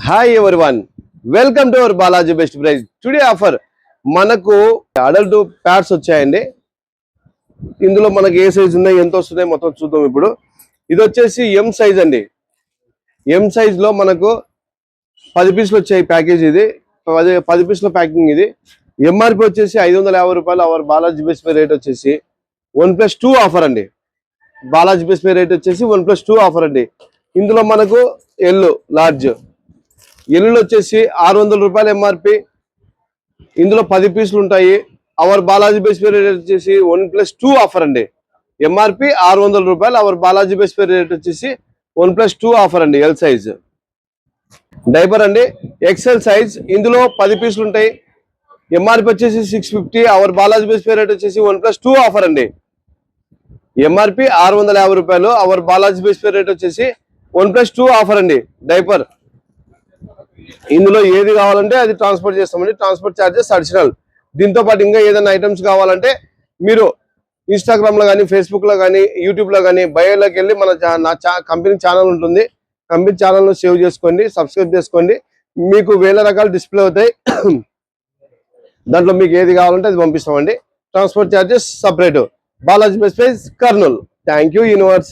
Hi everyone, welcome to our Balaji best price. Today offer మనకు adult pods వచ్చాయండి. ఇందులో మనకి ఏ సైజ్ ఉన్నాయి, ఎంత వస్తున్నాయి మొత్తం చూద్దాం. ఇప్పుడు ఇది వచ్చేసి ఎం సైజ్ అండి. ఎం సైజ్ లో మనకు 10 పీసులు వచ్చాయి ప్యాకేజ్. ఇది 10 పీసుల ప్యాకింగ్. ఇది ఎంఆర్పి వచ్చేసి 550 రూపాయలు. Our Balaji best pay rate వచ్చేసి 1+2 ఆఫర్ అండి. బాలాజీ బెస్ట్ పే రేట్ వచ్చేసి 1+2 ఆఫర్ అండి. ఇందులో మనకు ఎల్లు లార్జ్ ఎల్లులో వచ్చేసి 600 రూపాయలు ఎంఆర్పి. ఇందులో 10 పీసులు ఉంటాయి. Our Balaji best pay rate వచ్చేసి 1+2 ఆఫర్ అండి. ఎంఆర్పి 600 రూపాయలు. Our Balaji best pay rate వచ్చేసి 1+2 ఆఫర్ అండి. ఎల్ సైజ్ డైపర్ అండి, ఎక్సెల్ సైజ్. ఇందులో 10 పీసులు ఉంటాయి. ఎంఆర్పి వచ్చేసి 650. Our Balaji best pay rate వచ్చేసి 1+2 ఆఫర్ అండి. ఎంఆర్పి 650 రూపాయలు. Our Balaji best pay rate వచ్చేసి 1+2 ఆఫర్ అండి. డైపర్ ఇందులో ఏది కావాలంటే అది ట్రాన్స్పోర్ట్ చేస్తామండి. Transport charges additional. దీంతో పాటు ఇంకా ఏదైనా ఐటమ్స్ కావాలంటే మీరు ఇన్స్టాగ్రామ్ లో కానీ, ఫేస్బుక్ లో కానీ, యూట్యూబ్ లో కానీ బయోలోకి వెళ్ళి నా కంపెనీ ఛానల్ ఉంటుంది. కంపెనీ ఛానల్ సేవ్ చేసుకోండి, సబ్స్క్రైబ్ చేసుకోండి. మీకు వేల రకాల డిస్ప్లే అవుతాయి. దాంట్లో మీకు ఏది కావాలంటే అది పంపిస్తామండి. Transport charges separate. Balaji best price, Kurnool. Thank you universe.